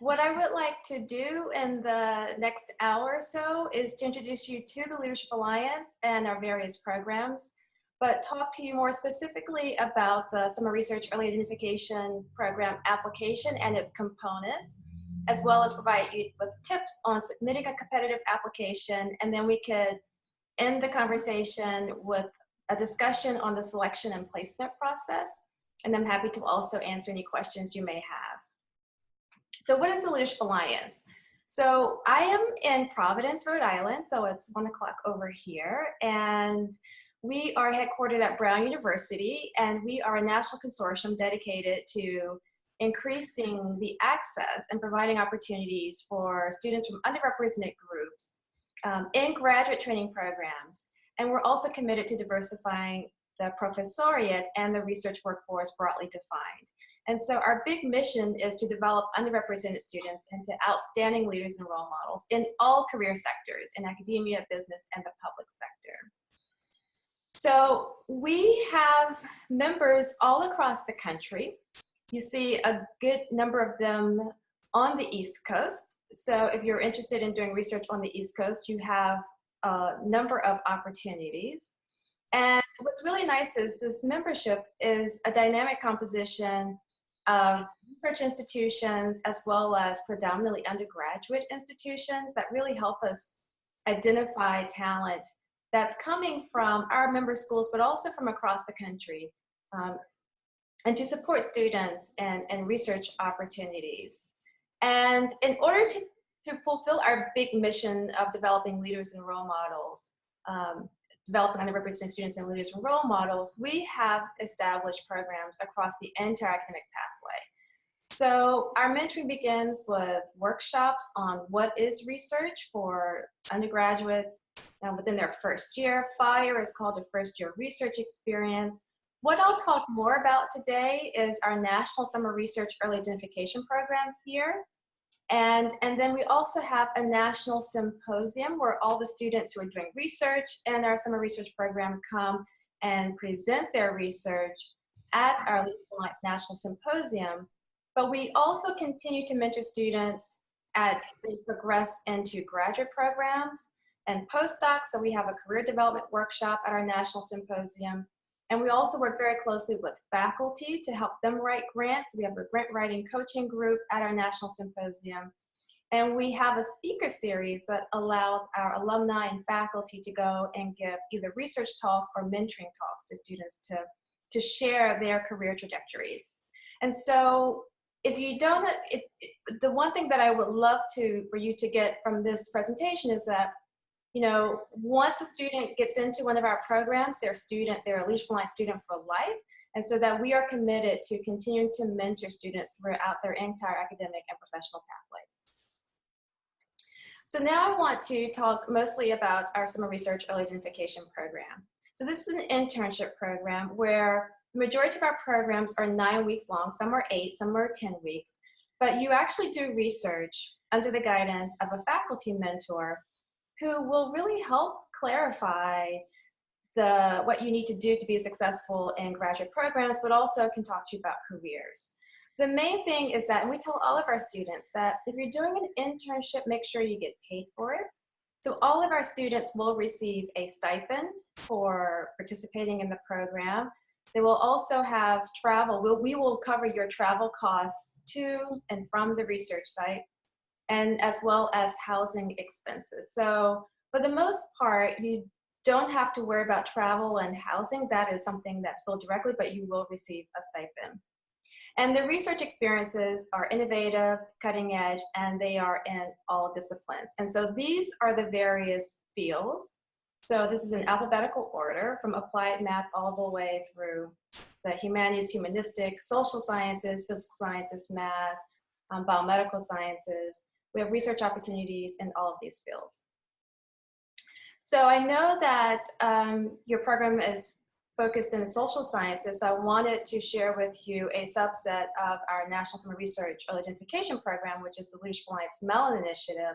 What I would like to do in the next hour or so is to introduce you to the Leadership Alliance and our various programs, but talk to you more specifically about the Summer Research Early Identification Program application and its components, as well as provide you with tips on submitting a competitive application, and then we could end the conversation with a discussion on the selection and placement process, and I'm happy to also answer any questions you may have. So what is the Leadership Alliance? So I am in Providence, Rhode Island, so it's 1 o'clock over here, and we are headquartered at Brown University, and we are a national consortium dedicated to increasing the access and providing opportunities for students from underrepresented groups in graduate training programs. And we're also committed to diversifying the professoriate and the research workforce broadly defined. And so our big mission is to develop underrepresented students into outstanding leaders and role models in all career sectors, in academia, business, and the public sector. So we have members all across the country. You see a good number of them on the East Coast. So if you're interested in doing research on the East Coast, you have a number of opportunities. And what's really nice is this membership is a dynamic composition of research institutions as well as predominantly undergraduate institutions that really help us identify talent that's coming from our member schools, but also from across the country, and to support students and research opportunities. And in order to fulfill our big mission of developing leaders and role models, developing underrepresented students and leaders and role models, we have established programs across the entire academic pathway. So our mentoring begins with workshops on what is research for undergraduates within their first year. FIRE is called a first year research experience. What I'll talk more about today is our National Summer Research Early Identification Program here. And then we also have a national symposium where all the students who are doing research in our summer research program come and present their research at our Leadership Alliance National Symposium. But we also continue to mentor students as they progress into graduate programs and postdocs. So we have a career development workshop at our national symposium. And we also work very closely with faculty to help them write grants. We have a grant writing coaching group at our national symposium. And we have a speaker series that allows our alumni and faculty to go and give either research talks or mentoring talks to students to share their career trajectories. And so if you don't, the one thing that I would love for you to get from this presentation is that, you know, once a student gets into one of our programs, they're a Leadership Alliance student for life, and so that we are committed to continuing to mentor students throughout their entire academic and professional pathways. So now I want to talk mostly about our Summer Research Early Identification Program. So this is an internship program where the majority of our programs are 9 weeks long, some are 8, some are 10 weeks, but you actually do research under the guidance of a faculty mentor who will really help clarify what you need to do to be successful in graduate programs, but also can talk to you about careers. The main thing is that, and we tell all of our students that if you're doing an internship, make sure you get paid for it. So all of our students will receive a stipend for participating in the program. They will also have travel. We will cover your travel costs to and from the research site, and as well as housing expenses. So for the most part, you don't have to worry about travel and housing. That is something that's billed directly, but you will receive a stipend. And the research experiences are innovative, cutting edge, and they are in all disciplines. And so these are the various fields. So this is in alphabetical order from applied math all the way through the humanities, humanistic, social sciences, physical sciences, math, biomedical sciences. We have research opportunities in all of these fields. So I know that your program is focused in the social sciences, so I wanted to share with you a subset of our National Summer Research Early Identification Program, which is the Leadership Alliance Mellon Initiative,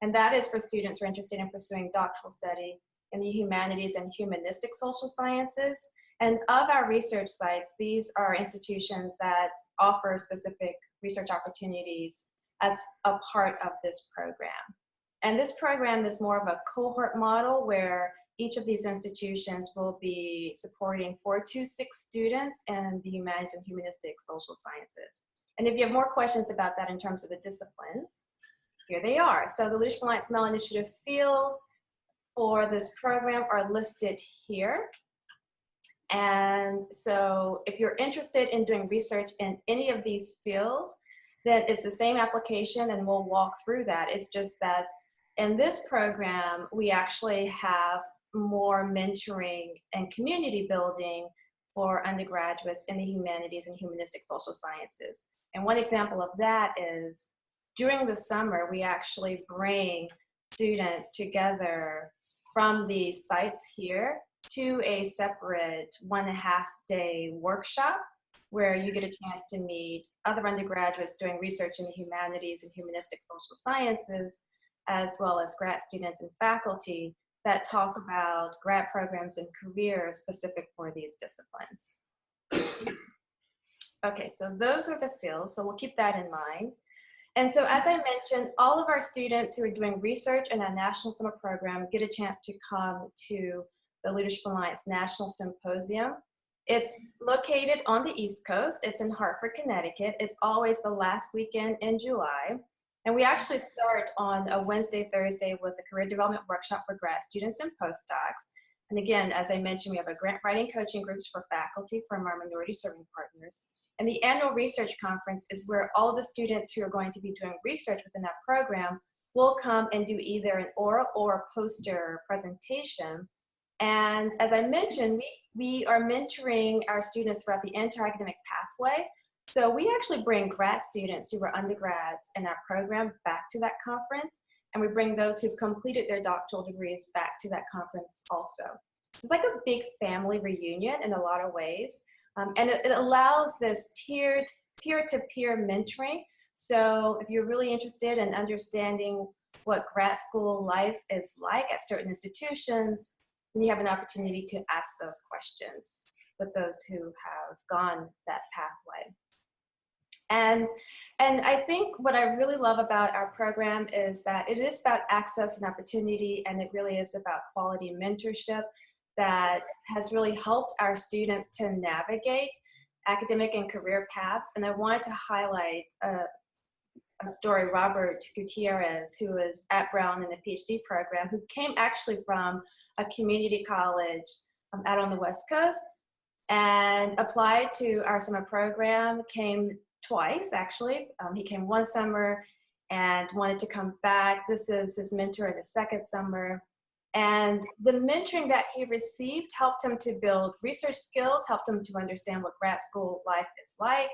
and that is for students who are interested in pursuing doctoral study in the humanities and humanistic social sciences. And of our research sites, these are institutions that offer specific research opportunities as a part of this program. And this program is more of a cohort model where each of these institutions will be supporting 4 to 6 students in the humanities and humanistic social sciences. And if you have more questions about that in terms of the disciplines, here they are. So the Leadership Alliance Mel Initiative fields for this program are listed here. And so if you're interested in doing research in any of these fields, then it's the same application and we'll walk through that. It's just that in this program, we actually have more mentoring and community building for undergraduates in the humanities and humanistic social sciences. And one example of that is during the summer, we actually bring students together from the sites here to a separate 1.5-day workshop where you get a chance to meet other undergraduates doing research in the humanities and humanistic social sciences, as well as grad students and faculty that talk about grad programs and careers specific for these disciplines. Okay, so those are the fields, so we'll keep that in mind. And so as I mentioned, all of our students who are doing research in our National Summer Program get a chance to come to the Leadership Alliance National Symposium. It's located on the East Coast. It's in Hartford, Connecticut. It's always the last weekend in July. And we actually start on a Wednesday, Thursday with a career development workshop for grad students and postdocs. And again, as I mentioned, we have a grant writing coaching groups for faculty from our minority serving partners. And the annual research conference is where all of the students who are going to be doing research within that program will come and do either an oral or a poster presentation. And as I mentioned, we are mentoring our students throughout the entire academic pathway. So we actually bring grad students who are undergrads in our program back to that conference, and we bring those who've completed their doctoral degrees back to that conference also. So it's like a big family reunion in a lot of ways, and it allows this tiered peer-to-peer mentoring. So if you're really interested in understanding what grad school life is like at certain institutions, then you have an opportunity to ask those questions with those who have gone that pathway. And I think what I really love about our program is that it is about access and opportunity, and it really is about quality mentorship that has really helped our students to navigate academic and career paths. And I wanted to highlight a story, Robert Gutierrez, who is at Brown in the PhD program, who came actually from a community college out on the West Coast and applied to our summer program, came twice actually. He came one summer and wanted to come back. This is his mentor in the second summer. And the mentoring that he received helped him to build research skills, helped him to understand what grad school life is like,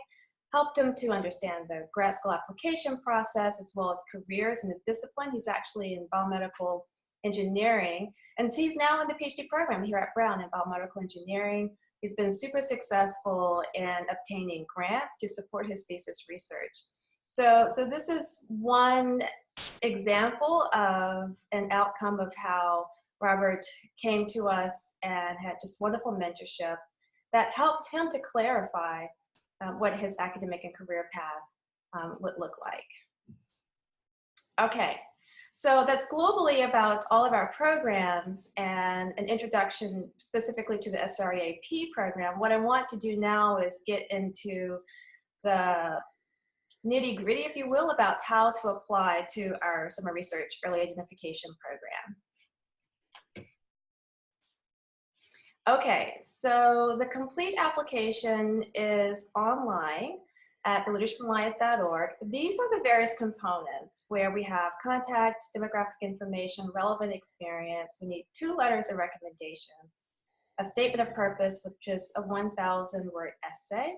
helped him to understand the grad school application process as well as careers in his discipline. He's actually in biomedical engineering, and he's now in the PhD program here at Brown in biomedical engineering. He's been super successful in obtaining grants to support his thesis research. So this is one example of an outcome of how Robert came to us and had just wonderful mentorship that helped him to clarify what his academic and career path would look like. Okay, so that's globally about all of our programs and an introduction specifically to the SR-EIP program. What I want to do now is get into the nitty-gritty, if you will, about how to apply to our summer research early identification program. Okay, so the complete application is online at theleadershimalliance.org. These are the various components where we have contact, demographic information, relevant experience. We need 2 letters of recommendation, a statement of purpose, which is a 1,000-word essay.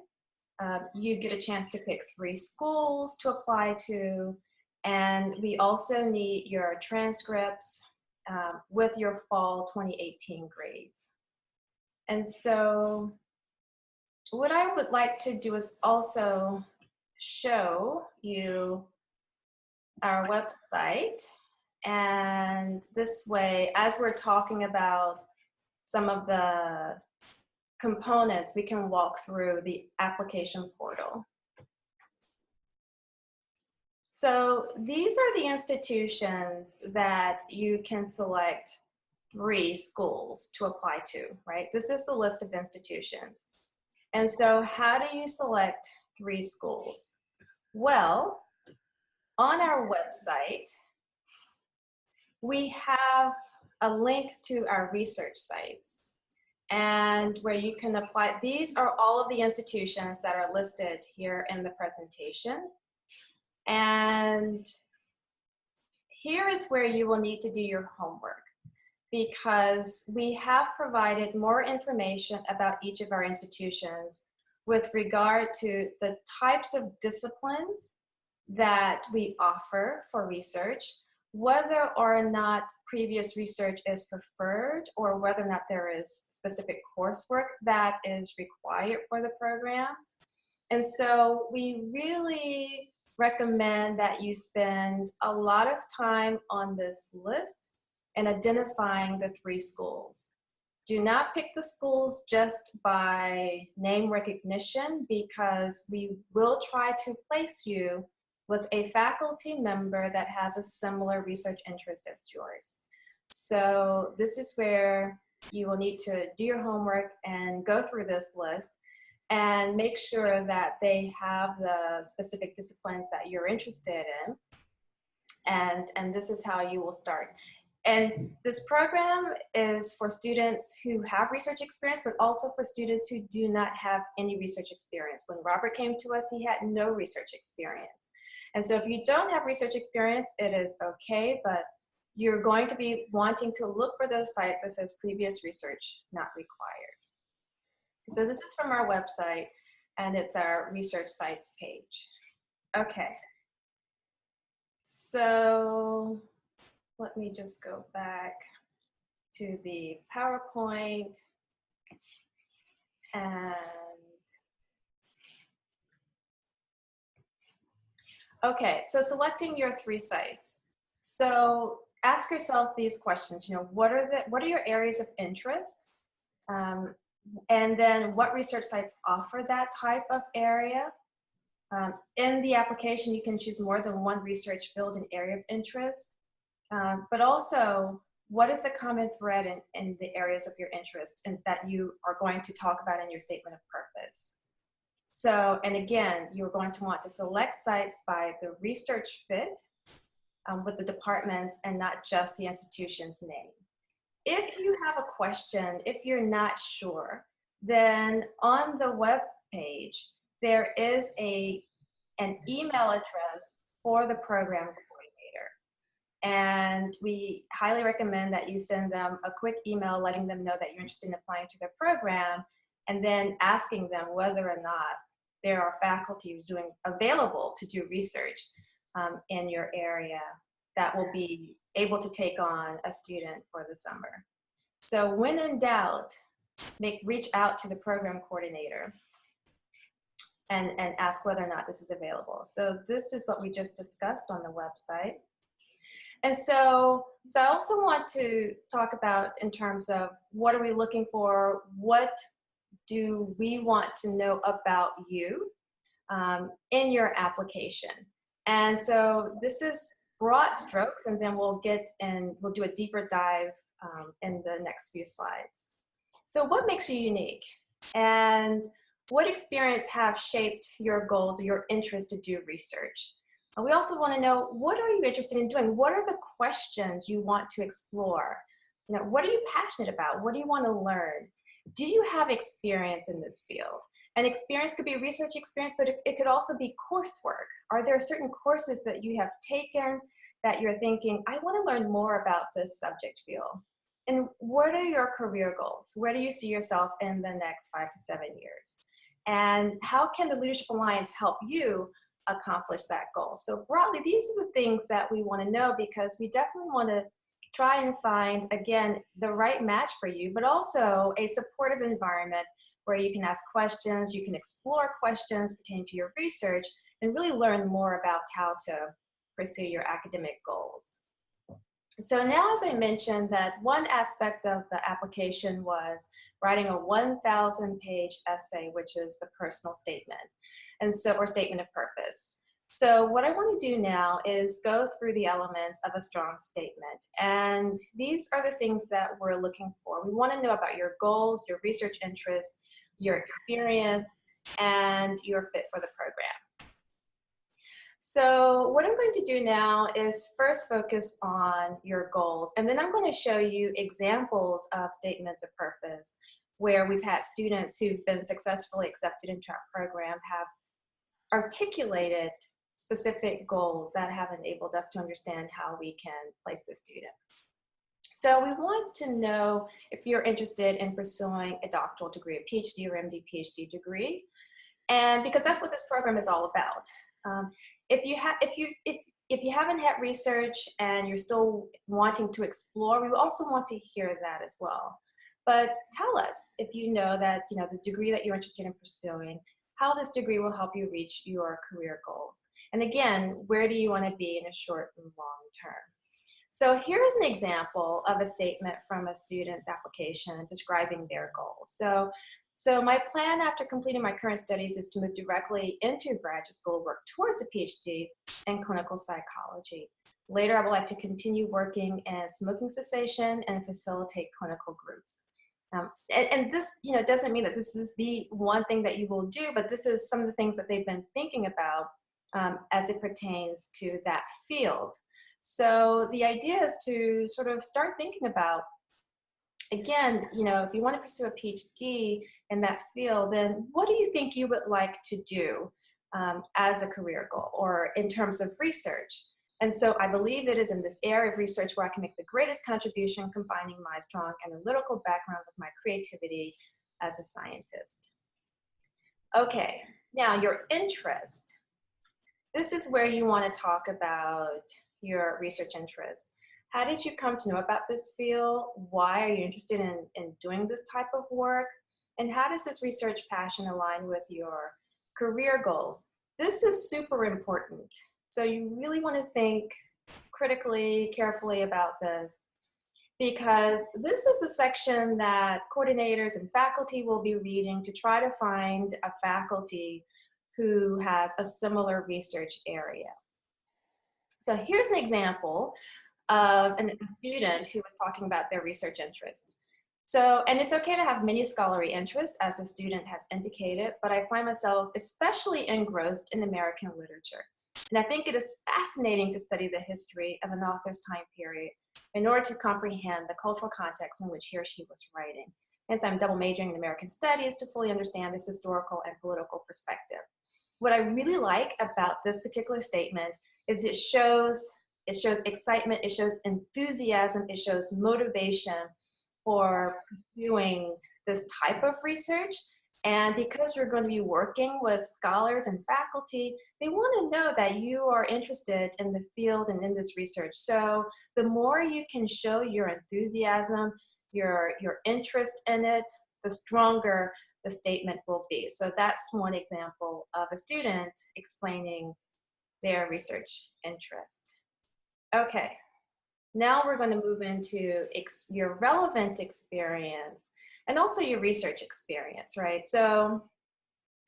You get a chance to pick 3 schools to apply to, and we also need your transcripts with your fall 2018 grades. And so what I would like to do is also show you our website, and this way, as we're talking about some of the components, we can walk through the application portal. So these are the institutions that you can select 3 schools to apply to, right? This is the list of institutions. And so how do you select 3 schools? Well, on our website, we have a link to our research sites and where you can apply. These are all of the institutions that are listed here in the presentation. And here is where you will need to do your homework, because we have provided more information about each of our institutions with regard to the types of disciplines that we offer for research, whether or not previous research is preferred, or whether or not there is specific coursework that is required for the programs. And so we really recommend that you spend a lot of time on this list and identifying the 3 schools. Do not pick the schools just by name recognition, because we will try to place you with a faculty member that has a similar research interest as yours. So this is where you will need to do your homework and go through this list and make sure that they have the specific disciplines that you're interested in. And this is how you will start. And this program is for students who have research experience, but also for students who do not have any research experience. When Robert came to us, he had no research experience. And so if you don't have research experience, it is okay, but you're going to be wanting to look for those sites that says previous research not required. So this is from our website, and it's our research sites page. Okay. So let me just go back to the PowerPoint and okay, so selecting your 3 sites. So ask yourself these questions. You know, what are your areas of interest? And then what research sites offer that type of area? In the application, you can choose more than one research field and area of interest. But also, what is the common thread in the areas of your interest and that you are going to talk about in your statement of purpose? So, and again, you're going to want to select sites by the research fit with the departments and not just the institution's name. If you have a question, if you're not sure, then on the web page, there is an email address for the program coordinator. And we highly recommend that you send them a quick email letting them know that you're interested in applying to their program, and then asking them whether or not there are faculty who's available to do research in your area that will be able to take on a student for the summer. So when in doubt, reach out to the program coordinator and ask whether or not this is available. So this is what we just discussed on the website. And so I also want to talk about in terms of what are we looking for, what do we want to know about you in your application. And so this is broad strokes, and then we'll do a deeper dive in the next few slides. So what makes you unique? And what experience have shaped your goals or your interest to do research? And we also want to know, what are you interested in doing? What are the questions you want to explore? You know, what are you passionate about? What do you want to learn? Do you have experience in this field? And experience could be research experience, but it could also be coursework. Are there certain courses that you have taken that you're thinking, I want to learn more about this subject field? And what are your career goals? Where do you see yourself in the next 5 to 7 years? And how can the Leadership Alliance help you accomplish that goal? So broadly, these are the things that we want to know, because we definitely want to try and find, again, the right match for you, but also a supportive environment where you can ask questions, you can explore questions pertaining to your research, and really learn more about how to pursue your academic goals. So now, as I mentioned, that one aspect of the application was writing a 1,000-page essay, which is the personal statement, and so, or statement of purpose. So what I want to do now is go through the elements of a strong statement. And these are the things that we're looking for. We want to know about your goals, your research interests, your experience, and your fit for the program. So what I'm going to do now is first focus on your goals, and then I'm going to show you examples of statements of purpose where we've had students who've been successfully accepted into our program have articulated specific goals that have enabled us to understand how we can place the student. So we want to know if you're interested in pursuing a doctoral degree, a PhD or MD PhD degree, and because that's what this program is all about. If you haven't had research and you're still wanting to explore, we also want to hear that as well. But tell us if you know that the degree that you're interested in pursuing, how this degree will help you reach your career goals. And again, where do you want to be in a short and long term? So here is an example of a statement from a student's application describing their goals. So my plan after completing my current studies is to move directly into graduate school, work towards a PhD in clinical psychology. Later, I would like to continue working in smoking cessation and facilitate clinical groups. And this, doesn't mean that this is the one thing that you will do, but this is some of the things that they've been thinking about as it pertains to that field. So the idea is to sort of start thinking about, again, if you want to pursue a PhD in that field, then what do you think you would like to do as a career goal or in terms of research? And so I believe it is in this area of research where I can make the greatest contribution, combining my strong analytical background with my creativity as a scientist. Okay, now your interest. This is where you want to talk about your research interest. How did you come to know about this field? Why are you interested in doing this type of work? And how does this research passion align with your career goals? This is super important. So you really want to think critically, carefully about this, because this is the section that coordinators and faculty will be reading to try to find a faculty who has a similar research area. So here's an example of a student who was talking about their research interest. So, and it's okay to have many scholarly interests, as the student has indicated, but I find myself especially engrossed in American literature. And I think it is fascinating to study the history of an author's time period in order to comprehend the cultural context in which he or she was writing. Hence, I'm double majoring in American studies to fully understand this historical and political perspective. What I really like about this particular statement is it shows excitement, it shows enthusiasm, it shows motivation for pursuing this type of research. And because you're going to be working with scholars and faculty, they want to know that you are interested in the field and in this research. So the more you can show your enthusiasm, your interest in it, the stronger the statement will be. So that's one example of a student explaining their research interest. Okay, now we're going to move into your relevant experience and also your research experience, right? So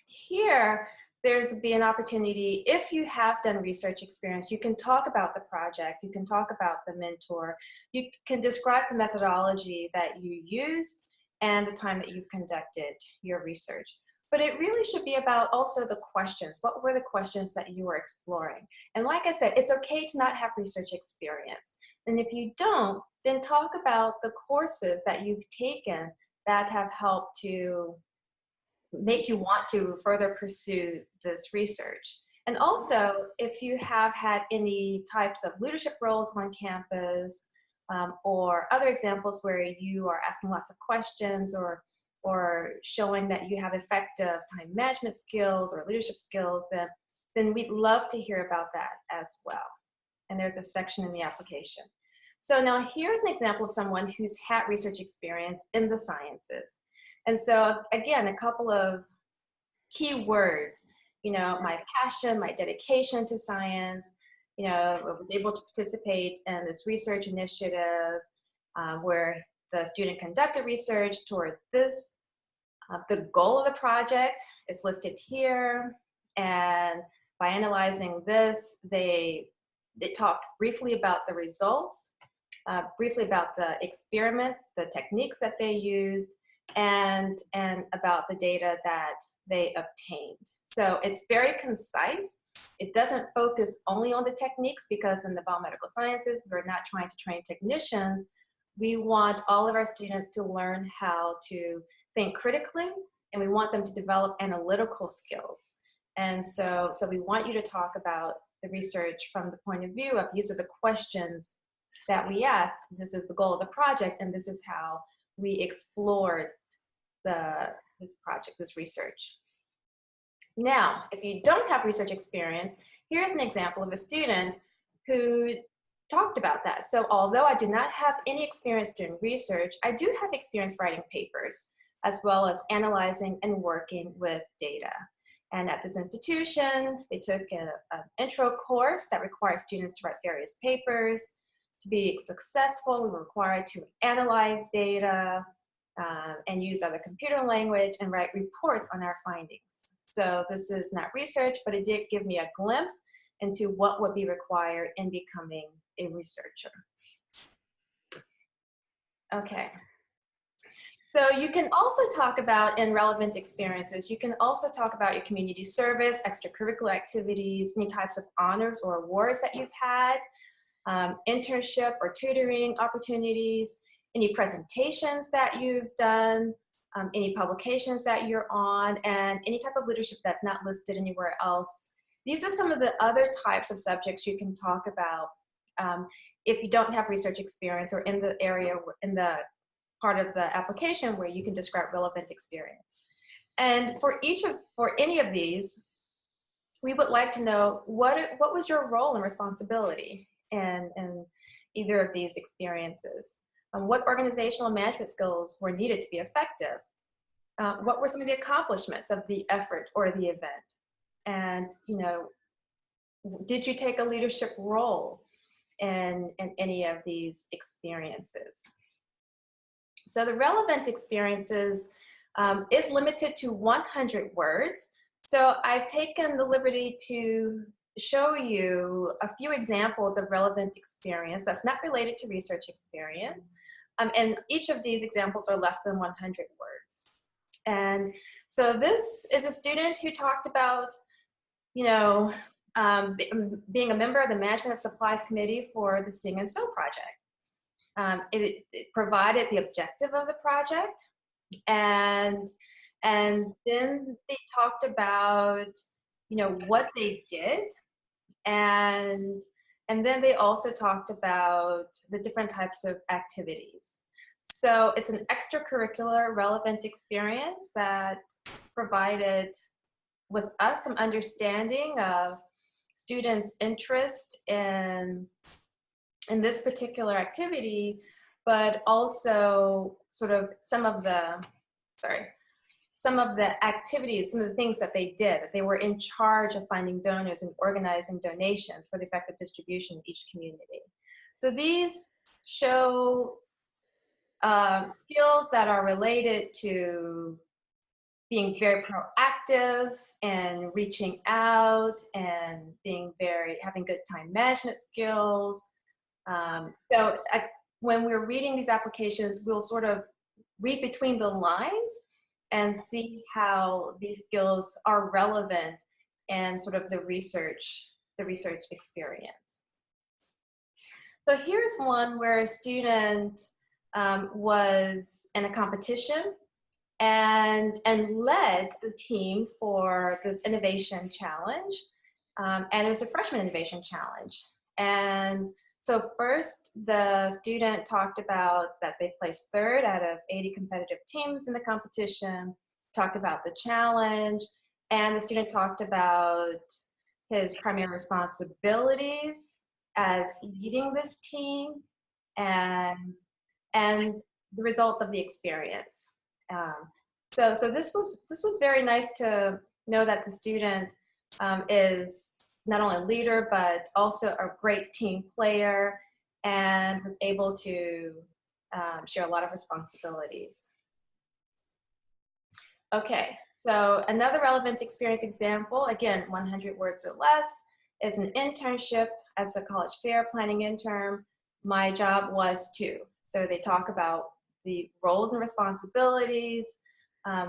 here, there's be an opportunity, if you have done research experience, you can talk about the project, you can talk about the mentor, you can describe the methodology that you used and the time that you've conducted your research. But it really should be about also the questions. What were the questions that you were exploring? And like I said, it's okay to not have research experience. And if you don't, then talk about the courses that you've taken that have helped to make you want to further pursue this research. And also, if you have had any types of leadership roles on campus, or other examples where you are asking lots of questions or showing that you have effective time management skills or leadership skills, then we'd love to hear about that as well. And there's a section in the application. So now here's an example of someone who's had research experience in the sciences. And so again, a couple of key words, my passion, my dedication to science, I was able to participate in this research initiative where the student conducted research toward this. The goal of the project is listed here, and By analyzing this, they talked briefly about the results, briefly about the experiments, the techniques that they used, and about the data that they obtained. So it's very concise. It doesn't focus only on the techniques, because in the biomedical sciences, we're not trying to train technicians. We want all of our students to learn how to think critically, and we want them to develop analytical skills. And so we want you to talk about the research from the point of view of, these are the questions that we asked, this is the goal of the project, and this is how we explored this project, this research. Now, if you don't have research experience, here's an example of a student who talked about that. So although I do not have any experience doing research, I do have experience writing papers, as well as analyzing and working with data. And at this institution, they took an intro course that requires students to write various papers. To be successful, we were required to analyze data and use other computer language and write reports on our findings. So this is not research, but it did give me a glimpse into what would be required in becoming a researcher. Okay. So you can also talk about, in relevant experiences, you can also talk about your community service, extracurricular activities, any types of honors or awards that you've had, internship or tutoring opportunities, any presentations that you've done, any publications that you're on, and any type of leadership that's not listed anywhere else. These are some of the other types of subjects you can talk about if you don't have research experience, or in the area, in the part of the application where you can describe relevant experience. And for any of these, we would like to know what was your role and responsibility in either of these experiences. What organizational management skills were needed to be effective? What were some of the accomplishments of the effort or the event? And, you know, did you take a leadership role in any of these experiences? So the relevant experiences is limited to 100 words. So I've taken the liberty to show you a few examples of relevant experience that's not related to research experience. And each of these examples are less than 100 words. And so this is a student who talked about, you know, being a member of the Management of Supplies Committee for the Sing and Sew project. It provided the objective of the project, and then they talked about, you know, what they did, and then they also talked about the different types of activities. So it's an extracurricular relevant experience that provided with us some understanding of students' interest in this particular activity, but also sort of some of the activities, some of the things that they did. They were in charge of finding donors and organizing donations for the effective distribution in each community. So these show skills that are related to being very proactive and reaching out and having good time management skills. When we're reading these applications, we'll sort of read between the lines and see how these skills are relevant and sort of the research experience. So here's one where a student was in a competition and led the team for this innovation challenge. And it was a freshman innovation challenge. And so first, the student talked about that they placed third out of 80 competitive teams in the competition, talked about the challenge, and the student talked about his primary responsibilities as leading this team and the result of the experience. So this was very nice to know that the student is not only a leader, but also a great team player and was able to share a lot of responsibilities. Okay, so another relevant experience example, again, 100 words or less, is an internship as a college fair planning intern. My job was to. So they talk about the roles and responsibilities.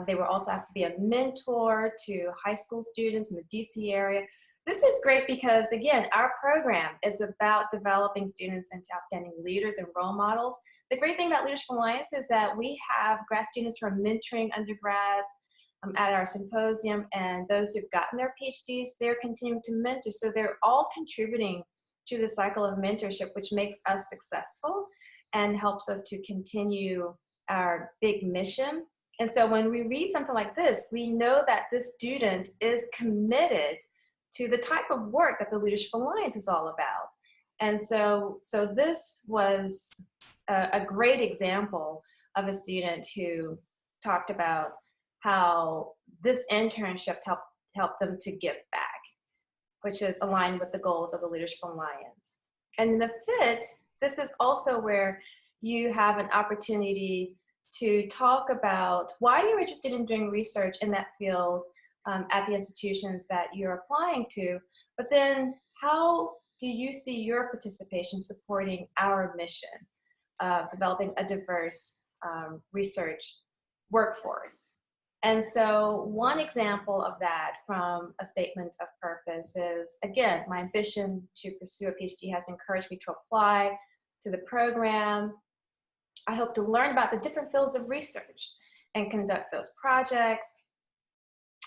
They were also asked to be a mentor to high school students in the DC area. This is great because, again, our program is about developing students into outstanding leaders and role models. The great thing about Leadership Alliance is that we have grad students who are mentoring undergrads at our symposium, and those who've gotten their PhDs, they're continuing to mentor. So they're all contributing to the cycle of mentorship, which makes us successful and helps us to continue our big mission. And so when we read something like this, we know that this student is committed to the type of work that the Leadership Alliance is all about. And so this was a great example of a student who talked about how this internship helped them to give back, which is aligned with the goals of the Leadership Alliance. And in the fit, this is also where you have an opportunity to talk about why you're interested in doing research in that field at the institutions that you're applying to, but then how do you see your participation supporting our mission of developing a diverse research workforce? And so one example of that from a statement of purpose is, again, my ambition to pursue a PhD has encouraged me to apply to the program. I hope to learn about the different fields of research and conduct those projects.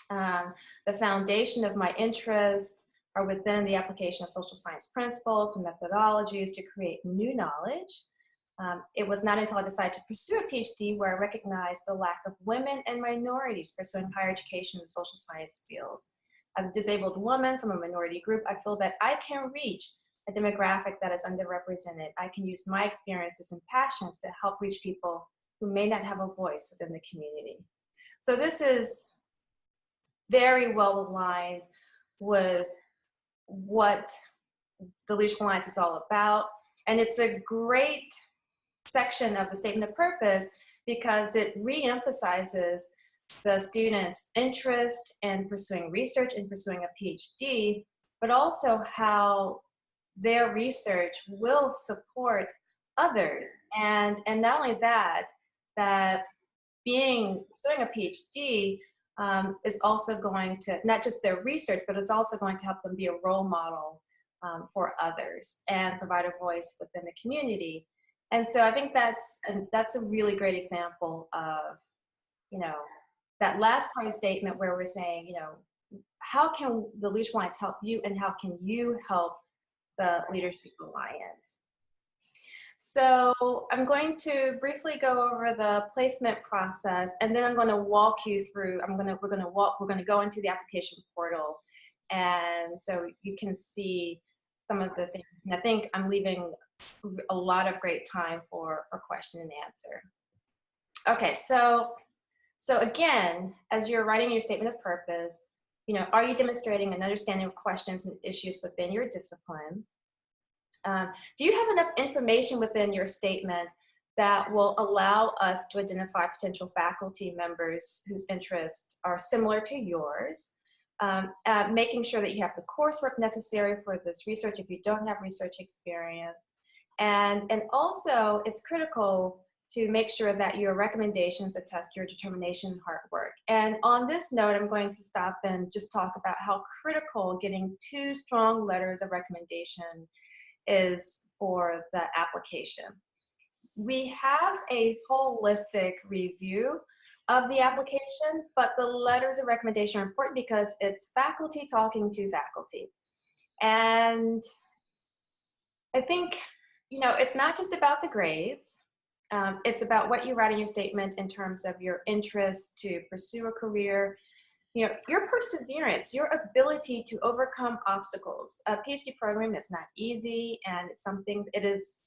The foundation of my interests are within the application of social science principles and methodologies to create new knowledge. It was not until I decided to pursue a PhD where I recognized the lack of women and minorities pursuing higher education in the social science fields. As a disabled woman from a minority group, I feel that I can reach a demographic that is underrepresented. I can use my experiences and passions to help reach people who may not have a voice within the community. So this is very well aligned with what the Leadership Alliance is all about. And it's a great section of the statement of purpose because it re-emphasizes the student's interest in pursuing research and pursuing a PhD, but also how their research will support others. And not only that, that pursuing a PhD is also going to, not just their research, but it's also going to help them be a role model for others and provide a voice within the community. And so I think that's a really great example of, that last part of the statement where we're saying, how can the Leadership Alliance help you and how can you help the Leadership Alliance? So I'm going to briefly go over the placement process, and then I'm going to walk you through. We're going to go into the application portal, and so you can see some of the things. And I think I'm leaving a lot of great time for question and answer. Okay, so again, as you're writing your statement of purpose, are you demonstrating an understanding of questions and issues within your discipline? Do you have enough information within your statement that will allow us to identify potential faculty members whose interests are similar to yours? Making sure that you have the coursework necessary for this research if you don't have research experience. And also, it's critical to make sure that your recommendations attest your determination and hard work. And on this note, I'm going to stop and just talk about how critical getting 2 strong letters of recommendation is for the application. We have a holistic review of the application, but the letters of recommendation are important because it's faculty talking to faculty. And I think, it's not just about the grades. It's about what you write in your statement in terms of your interest to pursue a career, your perseverance, your ability to overcome obstacles. A PhD program is not easy, and it is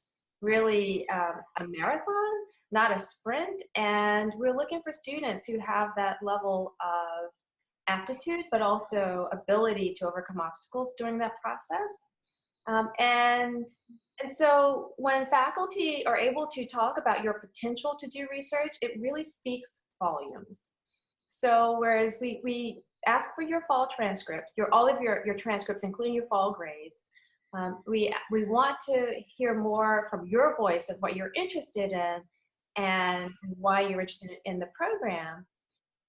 really a marathon, not a sprint. And we're looking for students who have that level of aptitude, but also ability to overcome obstacles during that process. And so when faculty are able to talk about your potential to do research, it really speaks volumes. So whereas we ask for your fall transcripts, all of your transcripts, including your fall grades, we want to hear more from your voice of what you're interested in and why you're interested in the program.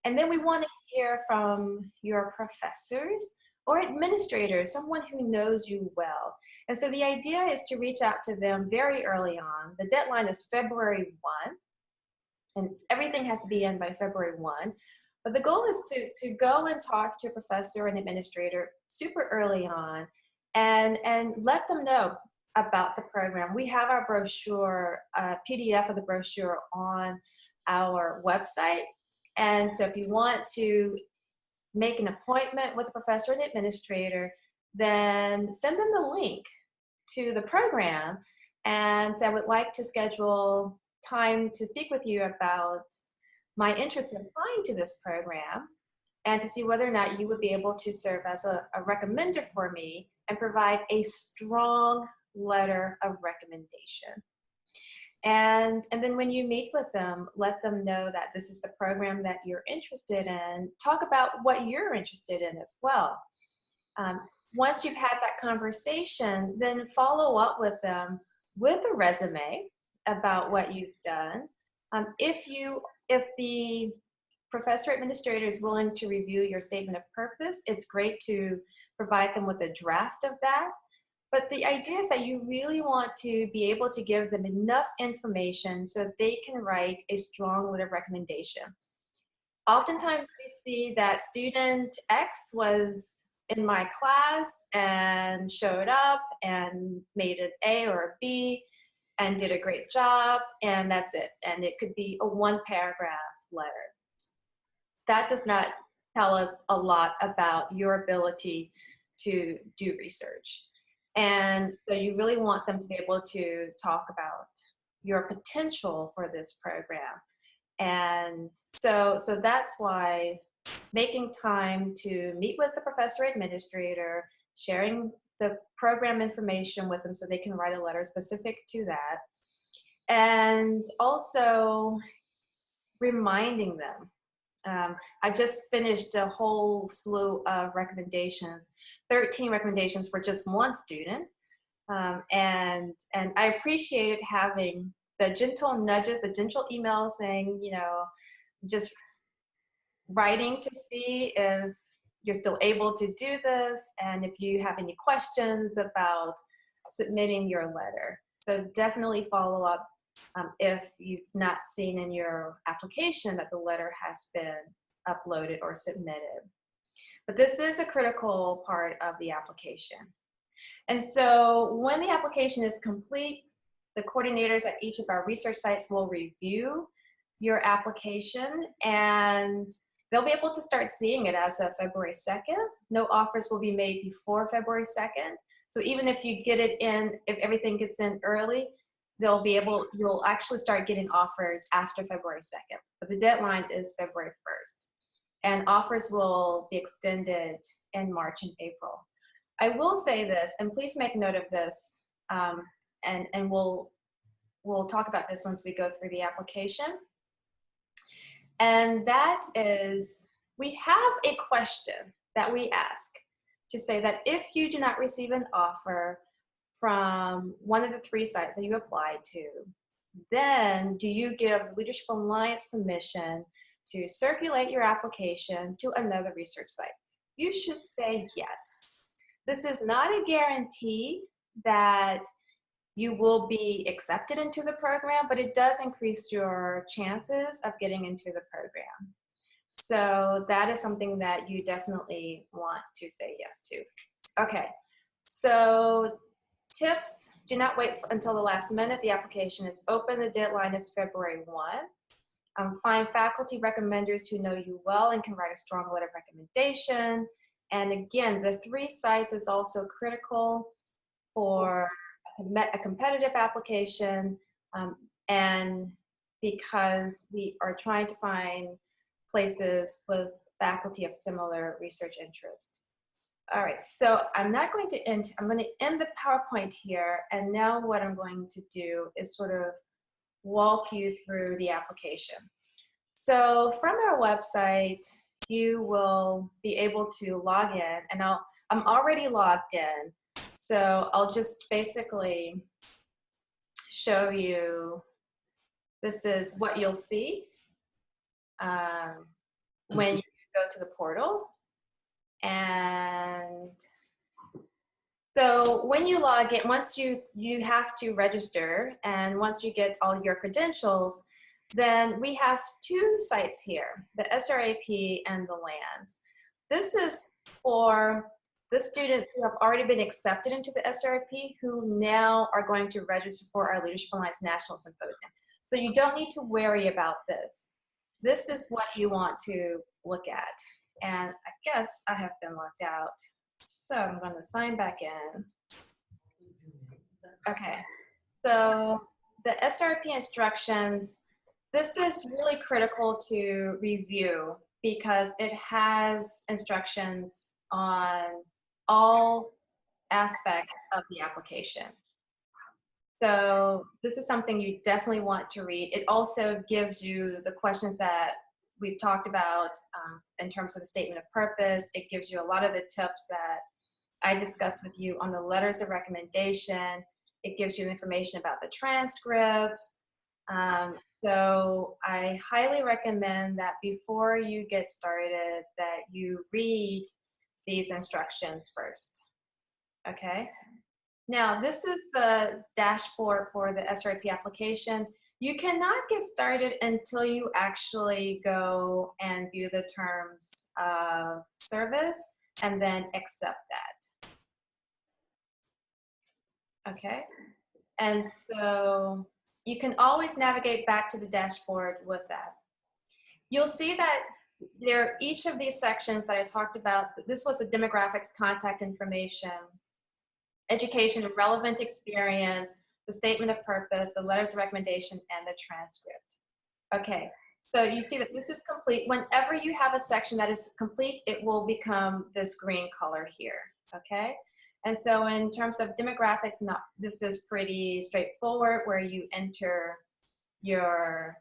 And then we want to hear from your professors or administrators, someone who knows you well. And so the idea is to reach out to them very early on. The deadline is February 1, and everything has to be in by February 1. But the goal is to go and talk to a professor and administrator super early on and let them know about the program. We have our brochure, PDF of the brochure on our website. And so if you want to make an appointment with a professor and administrator, then send them the link to the program and say, I would like to schedule time to speak with you about my interest in applying to this program and to see whether or not you would be able to serve as a recommender for me and provide a strong letter of recommendation. And then when you meet with them, let them know that this is the program that you're interested in. Talk about what you're interested in as well. Once you've had that conversation, then follow up with them with a resume about what you've done. If the professor administrator is willing to review your statement of purpose, it's great to provide them with a draft of that. But the idea is that you really want to be able to give them enough information so they can write a strong letter of recommendation. Oftentimes we see that student X was in my class and showed up and made an A or a B and did a great job, and that's it. And it could be a one-paragraph letter. That does not tell us a lot about your ability to do research. And so you really want them to be able to talk about your potential for this program. And so that's why making time to meet with the professor administrator, sharing the program information with them so they can write a letter specific to that, and also reminding them. I just finished a whole slew of recommendations, 13 recommendations for just one student. And I appreciated having the gentle nudges, the gentle emails saying, you know, just writing to see if you're still able to do this and if you have any questions about submitting your letter. So definitely follow up if you've not seen in your application that the letter has been uploaded or submitted. But this is a critical part of the application. And so when the application is complete, the coordinators at each of our research sites will review your application and they'll be able to start seeing it as of February 2nd. No offers will be made before February 2nd. So even if you get it in, if everything gets in early, you'll actually start getting offers after February 2nd. But the deadline is February 1st. And offers will be extended in March and April. I will say this, and please make note of this, and we'll talk about this once we go through the application. And that is, we have a question that we ask to say that if you do not receive an offer from one of the 3 sites that you applied to, then do you give Leadership Alliance permission to circulate your application to another research site? You should say yes. This is not a guarantee that you will be accepted into the program, but it does increase your chances of getting into the program. So that is something that you definitely want to say yes to. Okay, so tips, do not wait until the last minute. The application is open. The deadline is February 1. Find faculty recommenders who know you well and can write a strong letter of recommendation. And again, the 3 sites is also critical for a competitive application, and because we are trying to find places with faculty of similar research interests. All right, so I'm going to end the PowerPoint here, and now what I'm going to do is sort of walk you through the application. So from our website, you will be able to log in, and I'm already logged in. So I'll just basically show you, this is what you'll see when you go to the portal. And so when you log in, once you have to register, and once you get all your credentials, then we have two sites here, the SR-EIP and the LANS. This is for the students who have already been accepted into the SR-EIP who now are going to register for our Leadership Alliance National Symposium. So you don't need to worry about this. This is what you want to look at. And I guess I have been logged out. So I'm going to sign back in. Okay, so the SR-EIP instructions, this is really critical to review because it has instructions on all aspects of the application. So this is something you definitely want to read. It also gives you the questions that we've talked about in terms of the statement of purpose. It gives you a lot of the tips that I discussed with you on the letters of recommendation. It gives you information about the transcripts. So I highly recommend that before you get started that you read these instructions first, okay? Now, this is the dashboard for the SR-EIP application. You cannot get started until you actually go and view the terms of service and then accept that. Okay, and so you can always navigate back to the dashboard with that. You'll see that there, each of these sections that I talked about, this was the demographics, contact information, education, relevant experience, the statement of purpose, the letters of recommendation, and the transcript. Okay, so you see that this is complete. Whenever you have a section that is complete, it will become this green color here, okay? And so in terms of demographics, this is pretty straightforward, where you enter your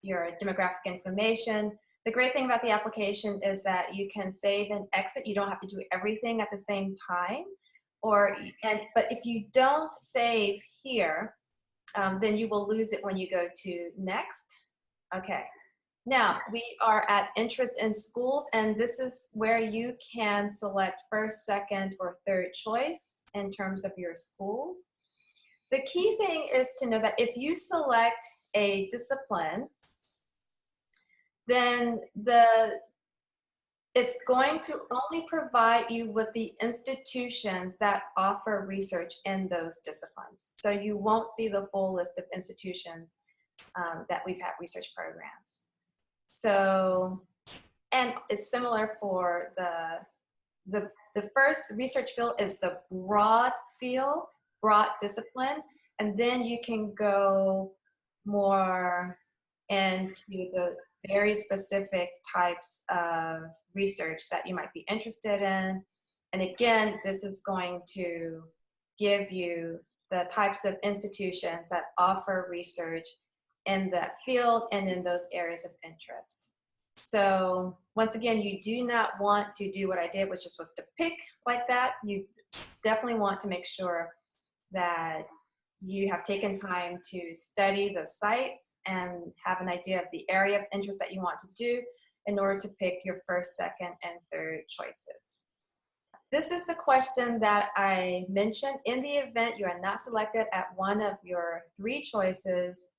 demographic information. The great thing about the application is that you can save and exit. You don't have to do everything at the same time. But if you don't save here, then you will lose it when you go to next. Okay. Now, we are at interest in schools, and this is where you can select first, second, or third choice in terms of your schools. The key thing is to know that if you select a discipline, then it's going to only provide you with the institutions that offer research in those disciplines. So you won't see the full list of institutions that we've had research programs. So, and it's similar for the first research field is the broad field, broad discipline, and then you can go more into the very specific types of research that you might be interested in. And again, this is going to give you the types of institutions that offer research in that field and in those areas of interest. So once again, you do not want to do what I did, which just was to pick like that. You definitely want to make sure that you have taken time to study the sites and have an idea of the area of interest that you want to do in order to pick your first, second, and third choices. This is the question that I mentioned. In the event you are not selected at one of your three choices,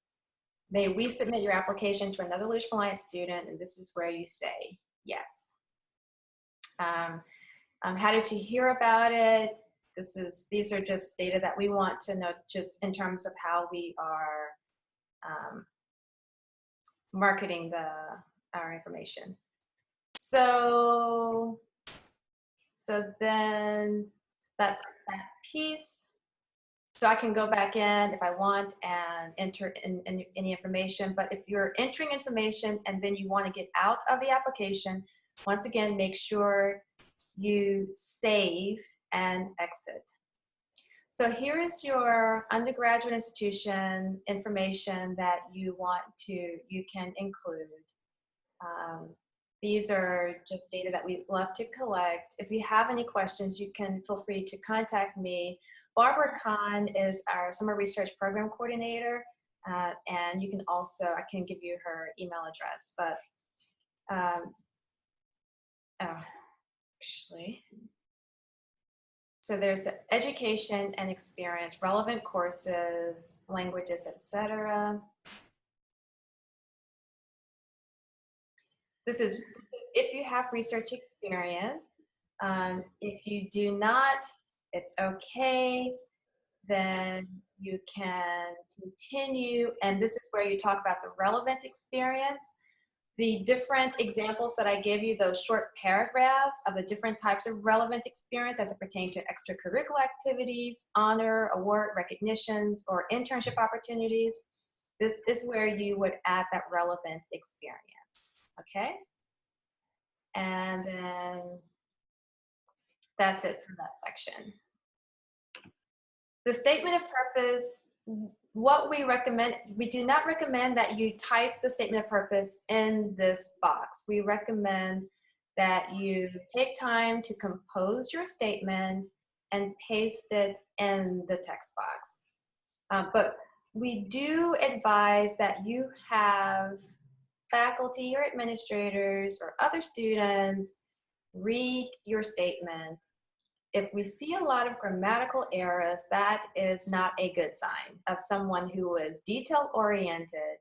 may we submit your application to another Leadership Alliance student? And this is where you say yes. How did you hear about it? These are just data that we want to know just in terms of how we are marketing our information. So then that's that piece. So I can go back in if I want and enter in any information. But if you're entering information and then you want to get out of the application, once again, make sure you save and exit. So here is your undergraduate institution information that you can include. These are just data that we love to collect. If you have any questions, you can feel free to contact me. Barbara Kahn is our summer research program coordinator, and you can also, I can give you her email address, but actually, so there's the education and experience, relevant courses, languages, etc. This is if you have research experience. If you do not, it's okay. Then you can continue. And this is where you talk about the relevant experience. The different examples that I gave you, those short paragraphs of the different types of relevant experience as it pertains to extracurricular activities, honor, award, recognitions, or internship opportunities. This is where you would add that relevant experience, okay? And then that's it for that section. The statement of purpose, what we recommend, we do not recommend that you type the statement of purpose in this box. We recommend that you take time to compose your statement and paste it in the text box. But we do advise that you have faculty or administrators or other students read your statement. If we see a lot of grammatical errors, that is not a good sign of someone who is detail-oriented.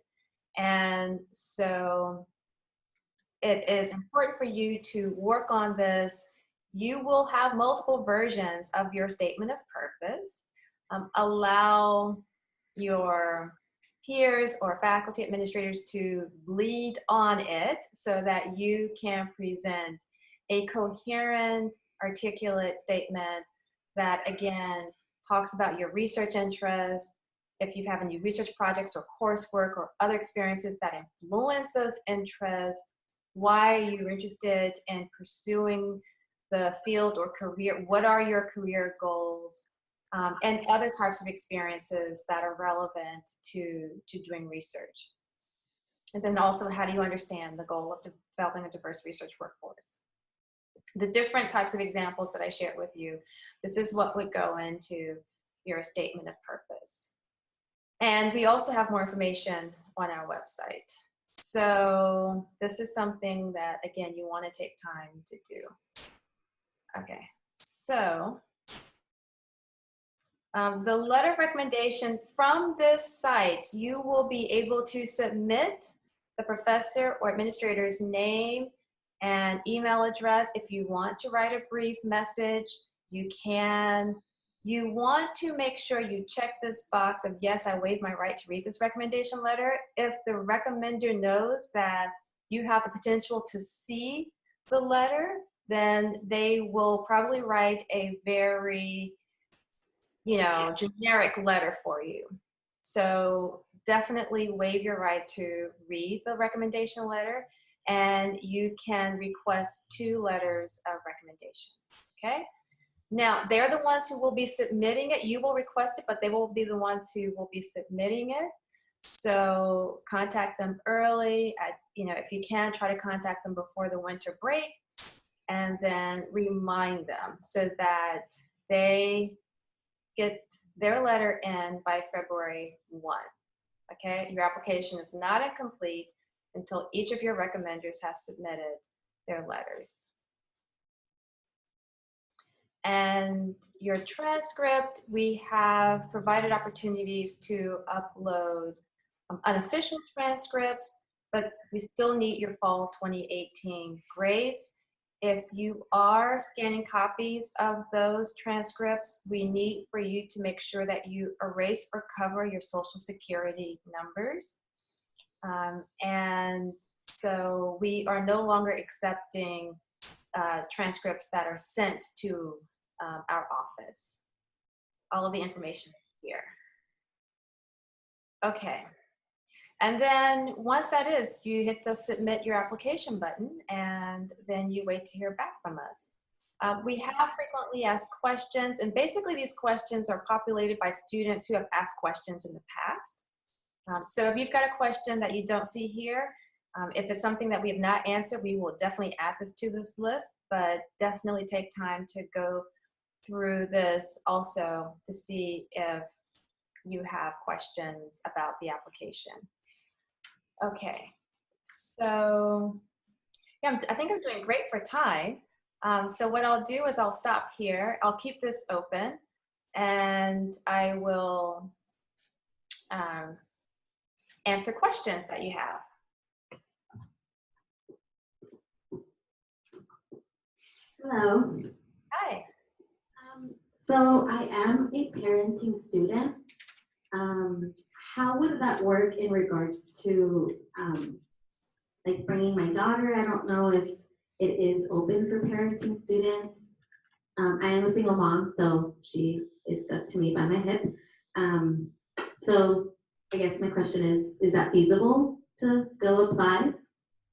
And so it is important for you to work on this. You will have multiple versions of your statement of purpose. Allow your peers or faculty administrators to lead on it so that you can present a coherent, articulate statement that, again, talks about your research interests, if you have any research projects or coursework or other experiences that influence those interests, why you're interested in pursuing the field or career, what are your career goals, and other types of experiences that are relevant to doing research. And then also, how do you understand the goal of developing a diverse research workforce? The different types of examples that I shared with you, this is what would go into your statement of purpose. And we also have more information on our website. So this is something that, again, you want to take time to do. Okay, so the letter of recommendation from this site, you will be able to submit the professor or administrator's name and email address. If you want to write a brief message, you can. You want to make sure you check this box of, yes, I waive my right to read this recommendation letter. If the recommender knows that you have the potential to see the letter, then they will probably write a very, generic letter for you. So definitely waive your right to read the recommendation letter, and you can request 2 letters of recommendation, okay? Now, they're the ones who will be submitting it. You will request it, but they will be the ones who will be submitting it. So contact them early. If you can, try to contact them before the winter break, and then remind them so that they get their letter in by February 1. Okay, your application is not incomplete until each of your recommenders has submitted their letters. And your transcript, we have provided opportunities to upload unofficial transcripts, but we still need your fall 2018 grades. If you are scanning copies of those transcripts, we need for you to make sure that you erase or cover your Social Security numbers. And so we are no longer accepting transcripts that are sent to our office. All of the information is here. Okay. And then once that is, you hit the submit your application button, and then you wait to hear back from us. We have frequently asked questions, and basically these questions are populated by students who have asked questions in the past. So if you've got a question that you don't see here, If it's something that we have not answered, we will definitely add this to this list, but definitely take time to go through this also to see if you have questions about the application. Okay, so yeah, I think I'm doing great for time. So what I'll do is I'll stop here. I'll keep this open and I will answer questions that you have. Hello. Hi. So I am a parenting student. How would that work in regards to like bringing my daughter? I don't know if it is open for parenting students. I am a single mom, so she is stuck to me by my hip. So I guess my question is that feasible to still apply?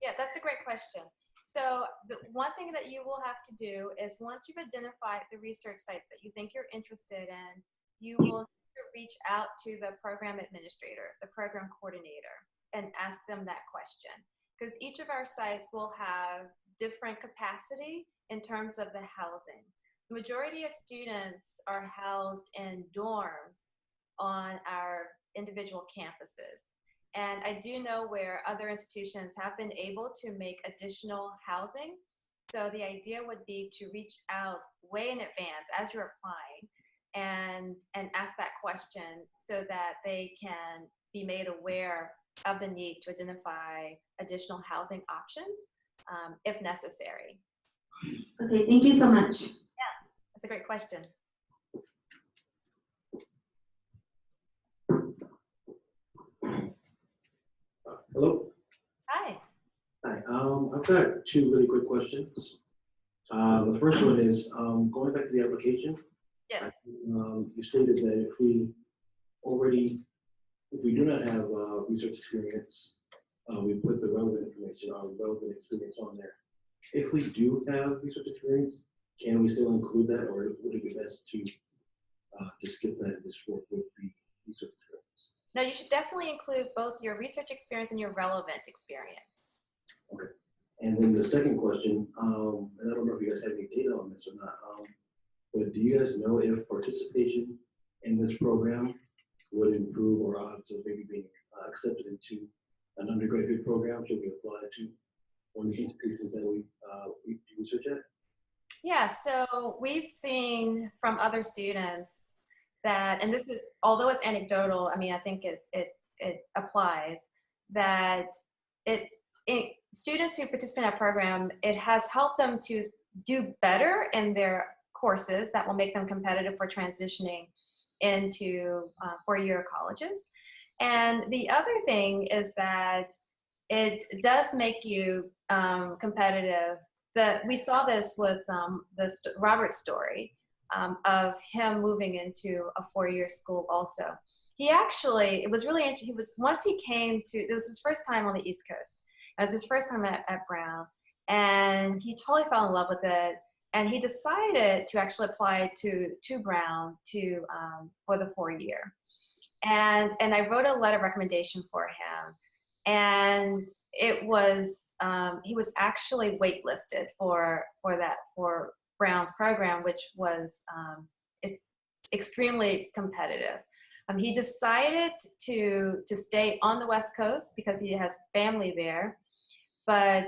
Yeah, that's a great question. So the one thing that you will have to do is once you've identified the research sites that you think you're interested in, you will reach out to the program administrator, the program coordinator, and ask them that question. Because each of our sites will have different capacity in terms of the housing. The majority of students are housed in dorms on our individual campuses. And I do know where other institutions have been able to make additional housing. So the idea would be to reach out way in advance as you're applying and ask that question so that they can be made aware of the need to identify additional housing options if necessary. Okay, thank you so much. Yeah, that's a great question. Hello. Hi. Hi. I've got two really quick questions. The first one is going back to the application. Yes. You stated that if we do not have research experience, we put the relevant information, our relevant experience on there. If we do have research experience, can we still include that, or would it be best to skip that and just work with the research experience? No, you should definitely include both your research experience and your relevant experience. Okay. And then the second question, and I don't know if you guys have any data on this or not, but do you guys know if participation in this program would improve our odds of maybe being accepted into an undergraduate program? Should we apply to one of the institutions that we do research at? Yeah, so we've seen from other students that, and this is, although it's anecdotal, I mean, I think it applies, that students who participate in our program, it has helped them to do better in their courses that will make them competitive for transitioning into four-year colleges. And the other thing is that it does make you competitive. We saw this with Robert's story of him moving into a four-year school also. He actually, it was really interesting, once he came to, it was his first time on the East Coast. It was his first time at Brown, and he totally fell in love with it. And he decided to actually apply to Brown for the 4-year. And I wrote a letter of recommendation for him. And it was, he was actually waitlisted for Brown's program, which was, it's extremely competitive. He decided to stay on the West Coast because he has family there, but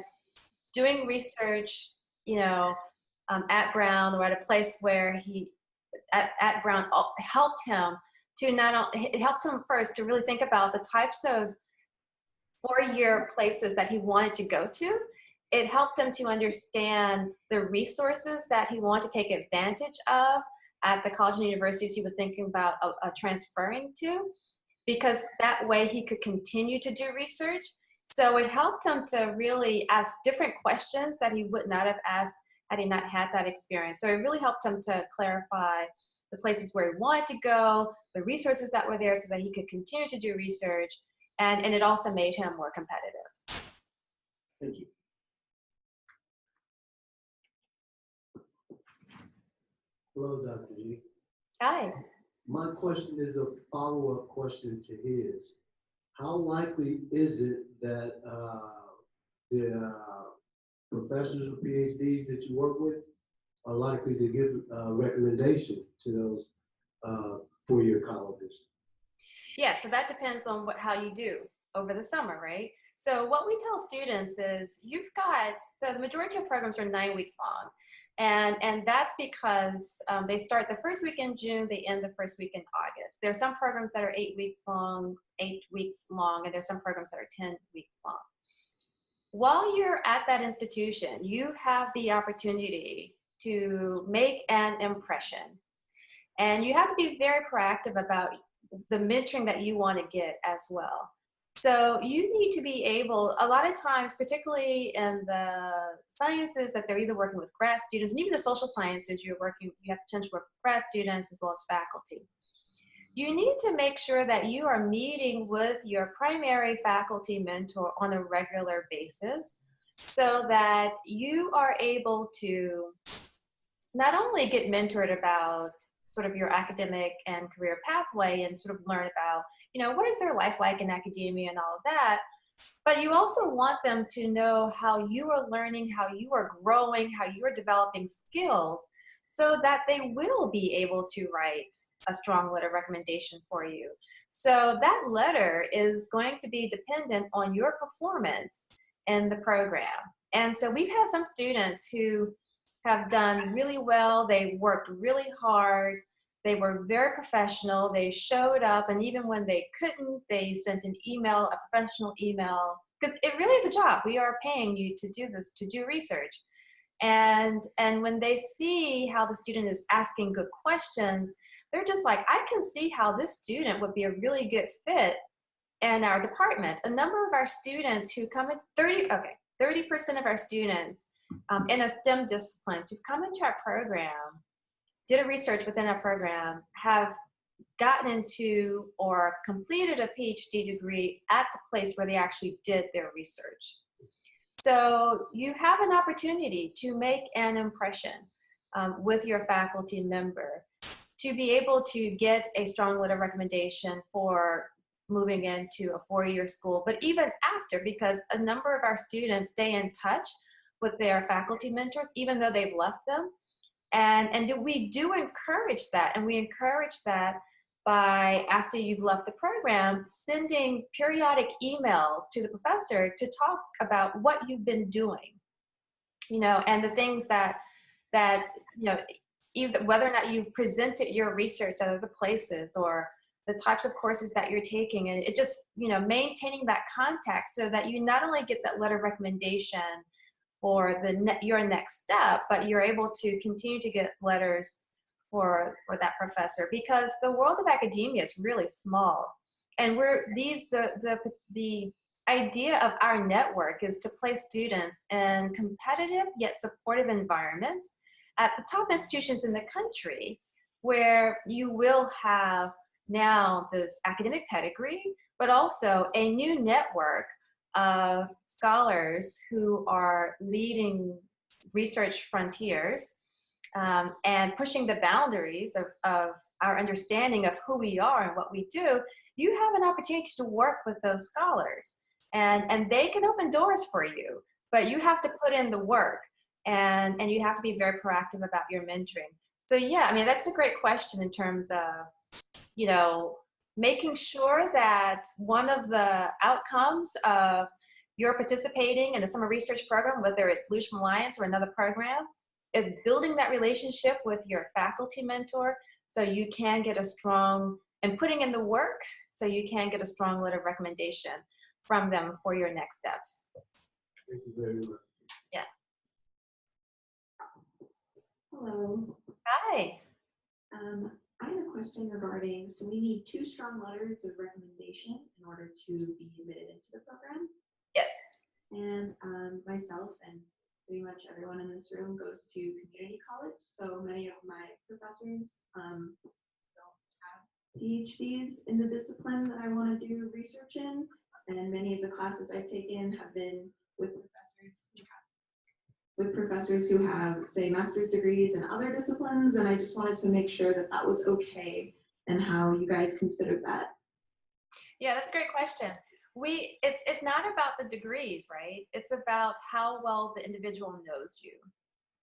doing research, you know, at Brown or at a place where at Brown helped him to it helped him first to really think about the types of four-year places that he wanted to go to. It helped him to understand the resources that he wanted to take advantage of at the college and universities he was thinking about transferring to, because that way he could continue to do research. So it helped him to really ask different questions that he would not have asked had he not had that experience. So it really helped him to clarify the places where he wanted to go, the resources that were there so that he could continue to do research, and it also made him more competitive. Thank you. Hello, Dr. G. Hi. My question is a follow-up question to his. How likely is it that the professors or PhDs that you work with are likely to give a recommendation to those four-year colleges? Yeah, so that depends on how you do over the summer, right? So what we tell students is so the majority of programs are 9 weeks long. And that's because they start the first week in June, they end the first week in August. There are some programs that are 8 weeks long, and there's some programs that are 10 weeks long. While you're at that institution, you have the opportunity to make an impression. And you have to be very proactive about the mentoring that you want to get as well. So you need to be able, a lot of times, particularly in the sciences, that they're either working with grad students, and even the social sciences, you have potential work with grad students as well as faculty. You need to make sure that you are meeting with your primary faculty mentor on a regular basis so that you are able to not only get mentored about sort of your academic and career pathway and sort of learn about, what is their life like in academia and all of that, but you also want them to know how you are learning, how you are growing, how you are developing skills so that they will be able to write a strong letter of recommendation for you. So that letter is going to be dependent on your performance in the program. And so we've had some students who have done really well. They worked really hard. They were very professional. They showed up, and even when they couldn't, they sent an email, a professional email, because it really is a job. We are paying you to do this, to do research. And when they see how the student is asking good questions, they're just like, I can see how this student would be a really good fit in our department. A number of our students who come into 30% of our students in a STEM disciplines who've come into our program, did a research within our program, have gotten into or completed a PhD degree at the place where they actually did their research. So you have an opportunity to make an impression with your faculty member, to be able to get a strong letter of recommendation for moving into a four-year school, but even after, because a number of our students stay in touch with their faculty mentors, even though they've left them. And we do encourage that, and we encourage that by, after you've left the program, sending periodic emails to the professor to talk about what you've been doing, and the things that either whether or not you've presented your research at other places, or the types of courses that you're taking, and it just, maintaining that contact so that you not only get that letter of recommendation for your next step, but you're able to continue to get letters for that professor, because the world of academia is really small. And the idea of our network is to place students in competitive yet supportive environments at the top institutions in the country, where you will have now this academic pedigree, but also a new network of scholars who are leading research frontiers and pushing the boundaries of our understanding of who we are and what we do. You have an opportunity to work with those scholars, and they can open doors for you, but you have to put in the work, and you have to be very proactive about your mentoring. So yeah, I mean, that's a great question in terms of, making sure that one of the outcomes of your participating in a summer research program, whether it's Leadership Alliance or another program, is building that relationship with your faculty mentor so you can get and putting in the work so you can get a strong letter of recommendation from them for your next steps. Thank you very much. Yeah. Hello. Hi. I have a question regarding, so we need 2 strong letters of recommendation in order to be admitted into the program. Yes. And myself and pretty much everyone in this room goes to community college. So many of my professors don't have PhDs in the discipline that I want to do research in. And many of the classes I've taken have been with professors who have, say, master's degrees in other disciplines, and I just wanted to make sure that that was okay and how you guys considered that. Yeah, that's a great question. It's not about the degrees, right? It's about how well the individual knows you,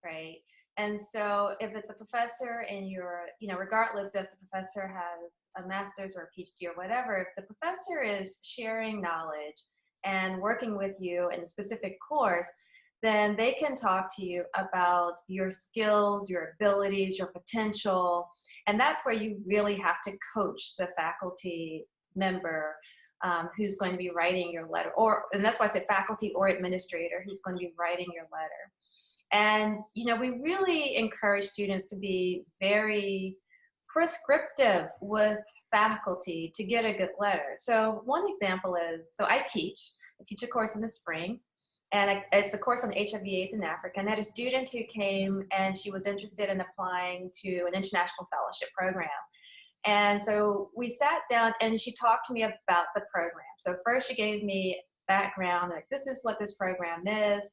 right? And so if it's a professor and you're, regardless if the professor has a master's or a PhD or whatever, if the professor is sharing knowledge and working with you in a specific course, then they can talk to you about your skills, your abilities, your potential. And that's where you really have to coach the faculty member who's going to be writing your letter, and that's why I say faculty or administrator who's going to be writing your letter. And, we really encourage students to be very prescriptive with faculty to get a good letter. So one example is, I teach a course in the spring, and it's a course on HIV/AIDS in Africa. And I had a student who came and she was interested in applying to an international fellowship program. And so we sat down and she talked to me about the program. So first she gave me background, like this is what this program is.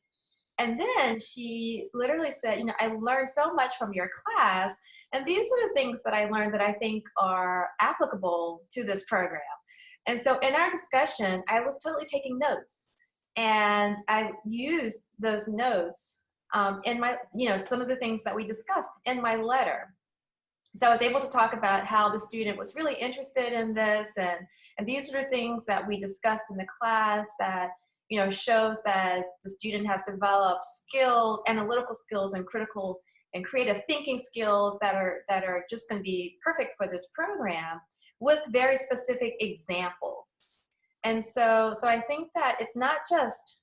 And then she literally said, I learned so much from your class, and these are the things that I learned that I think are applicable to this program. And so in our discussion, I was totally taking notes, and I used those notes in my, some of the things that we discussed in my letter. So I was able to talk about how the student was really interested in this, and these are the things that we discussed in the class that, shows that the student has developed skills, analytical skills, and critical and creative thinking skills that are just going to be perfect for this program, with very specific examples. And so I think that it's not just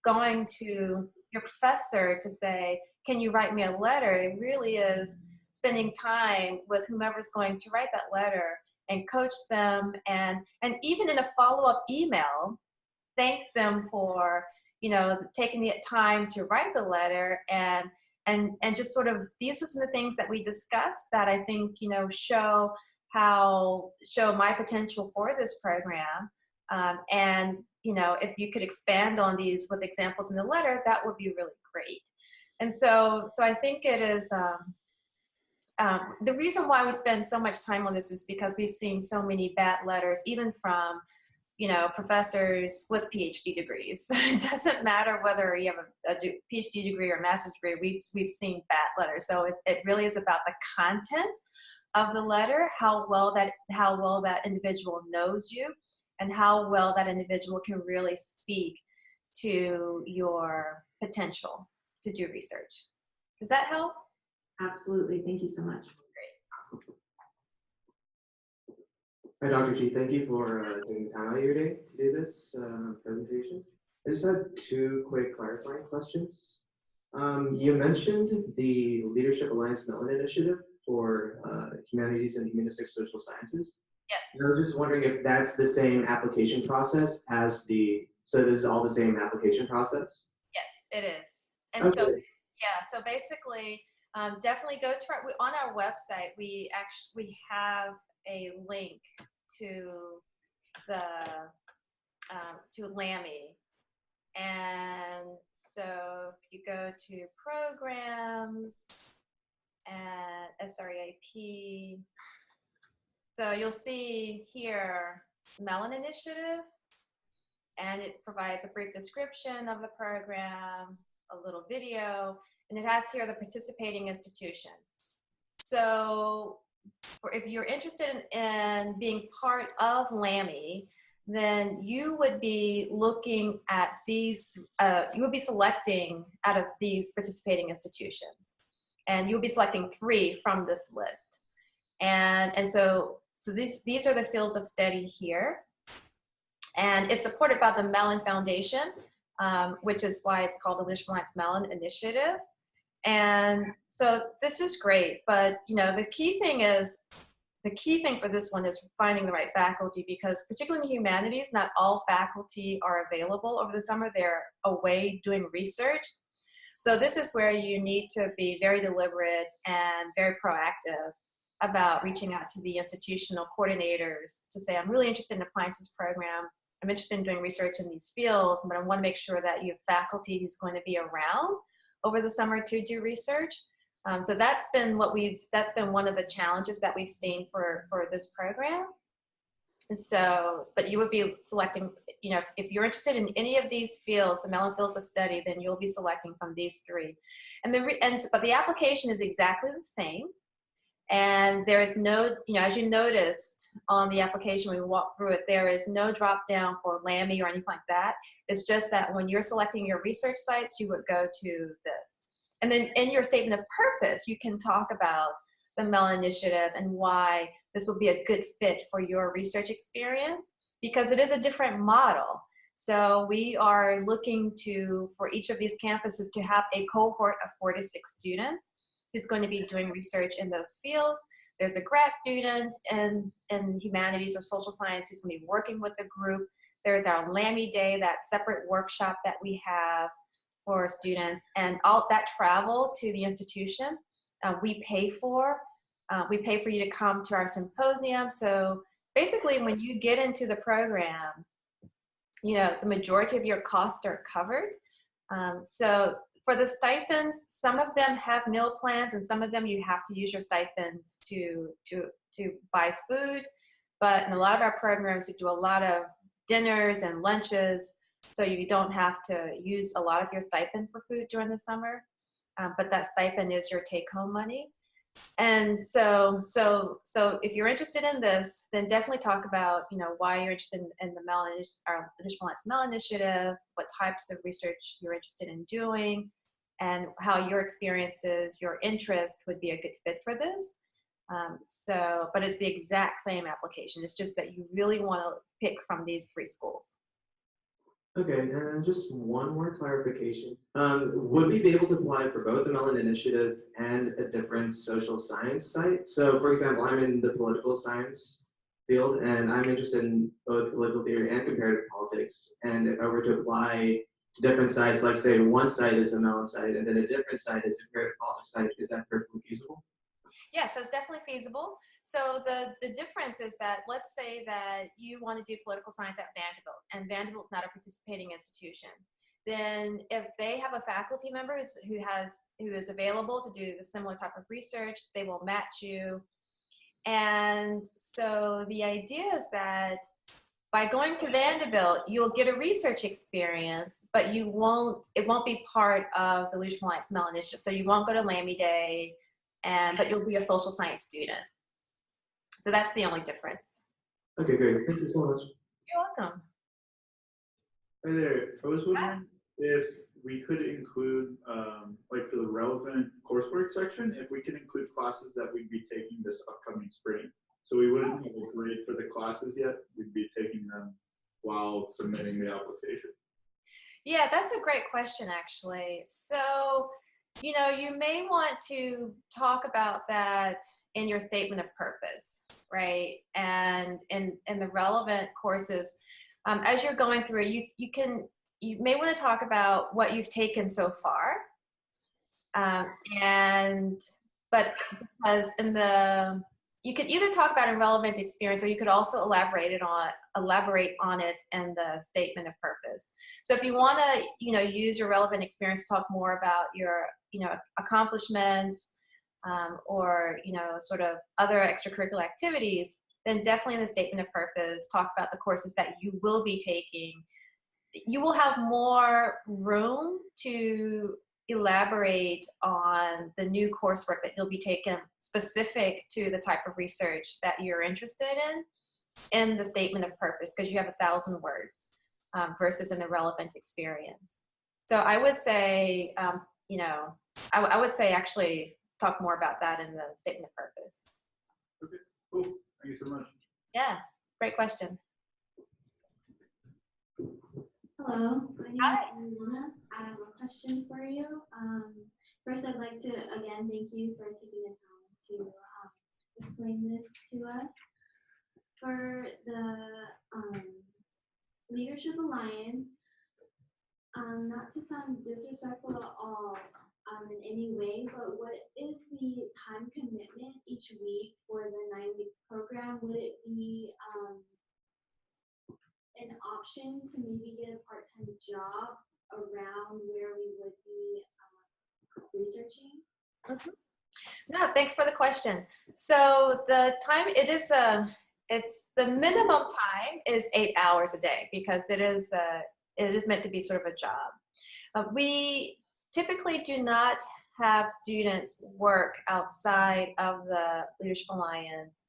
going to your professor to say, can you write me a letter? It really is spending time with whomever's going to write that letter and coach them, and even in a follow-up email, thank them for, taking the time to write the letter, and just sort of, these are some of the things that we discussed that I think, show my potential for this program. And, if you could expand on these with examples in the letter, that would be really great. And so I think it is, the reason why we spend so much time on this is because we've seen so many bad letters, even from, professors with PhD degrees. It doesn't matter whether you have a PhD degree or a master's degree, we've seen bad letters. So it really is about the content of the letter, how well that individual knows you, and how well that individual can really speak to your potential to do research. Does that help? Absolutely. Thank you so much. Hi, Dr. G. Thank you for taking time out of your day to do this presentation. I just had two quick clarifying questions. You mentioned the Leadership Alliance Mellon Initiative for Humanities and Humanistic Social Sciences. Yes. And I was just wondering if that's the same application process as so this is all the same application process? Yes, it is. And okay. So basically, definitely go to on our website, we actually have a link to the to LAMI, and so if you go to programs and SR-EIP, so you'll see here Mellon Initiative, and it provides a brief description of the program, a little video, and it has here the participating institutions. So if you're interested in being part of LAMI, then you would be looking at these, you would be selecting out of these participating institutions. And you'll be selecting 3 from this list. And so these are the fields of study here. And it's supported by the Mellon Foundation, which is why it's called the Leadership Alliance Mellon Initiative. And so this is great, but the key thing for this one is finding the right faculty, because particularly in humanities, not all faculty are available over the summer. They're away doing research. So this is where you need to be very deliberate and very proactive about reaching out to the institutional coordinators to say, I'm really interested in applying to this program. I'm interested in doing research in these fields, but I want to make sure that you have faculty who's going to be around over the summer to do research. So that's been one of the challenges that we've seen for this program. So, but you would be selecting, you know, if you're interested in any of these fields, the Mellon fields of study, then you'll be selecting from these three. But the application is exactly the same. And there is no, you know, as you noticed on the application, when we walked through it, there is no drop down for LAMI or anything like that. It's just that when you're selecting your research sites, you would go to this. And then in your statement of purpose, you can talk about the Mellon Initiative and why this will be a good fit for your research experience, because it is a different model. So we are looking for each of these campuses to have a cohort of 4 to 6 students who's going to be doing research in those fields. There's a grad student in humanities or social science who's going to be working with the group. There's our LAMI Day, that separate workshop that we have for students, and all that travel to the institution, we pay for. We pay for you to come to our symposium. So basically, when you get into the program, you know, the majority of your costs are covered. So for the stipends, some of them have meal plans, and some of them you have to use your stipends to buy food. But in a lot of our programs, we do a lot of dinners and lunches, so you don't have to use a lot of your stipend for food during the summer. But that stipend is your take-home money. And so if you're interested in this, then definitely talk about, you know, why you're interested in the Mellon, our Additional Alliance Mellon Initiative, what types of research you're interested in doing, and how your experiences, your interest would be a good fit for this. But it's the exact same application. It's just that you really want to pick from these 3 schools. Okay, and then just one more clarification. Would we be able to apply for both the Mellon Initiative and a different social science site? So for example, I'm in the political science field, and I'm interested in both political theory and comparative politics. And if I were to apply to different sites, like say one site is a Mellon site, and then a different site is a comparative politics site, is that perfectly feasible? Yes, that's definitely feasible. So the difference is that, let's say that you want to do political science at Vanderbilt, and Vanderbilt's not a participating institution. Then if they have a faculty member who is available to do the similar type of research, they will match you. And so the idea is that by going to Vanderbilt, you'll get a research experience, but it won't be part of the Leadership Alliance Mellon Initiative. So you won't go to LAMI Day, but you'll be a social science student. So that's the only difference. Okay, great. Thank you so much. You're welcome. Hi there. I was wondering if we could include, like for the relevant coursework section, if we could include classes that we'd be taking this upcoming spring. So we wouldn't have a grade for the classes yet. We'd be taking them while submitting the application. Yeah, that's a great question, actually. So, you know, you may want to talk about that in your statement of purpose, right? And in the relevant courses, as you're going through, you may want to talk about what you've taken so far, but because you could either talk about a relevant experience, or you could also elaborate on it in the statement of purpose. So if you want to, you know, use your relevant experience to talk more about your, you know, accomplishments, or, you know, sort of other extracurricular activities, then definitely in the statement of purpose, talk about the courses that you will be taking. You will have more room to elaborate on the new coursework that you'll be taking specific to the type of research that you're interested in the statement of purpose, because you have 1,000 words versus in the relevant experience. So I would say, you know, I would say actually talk more about that in the statement of purpose. Okay, cool. Thank you so much. Yeah, great question. Hello, my name Hi. is Luna. I have a question for you. First, I'd like to again thank you for taking the time to explain this to us. For the Leadership Alliance, not to sound disrespectful at all in any way, but what is the time commitment each week for the 9-week program? Would it be an option to maybe get a part-time job around where we would be researching? No, thanks for the question. So the time, it it's the minimum time is 8 hours a day because it is meant to be sort of a job. We typically do not have students work outside of the Leadership Alliance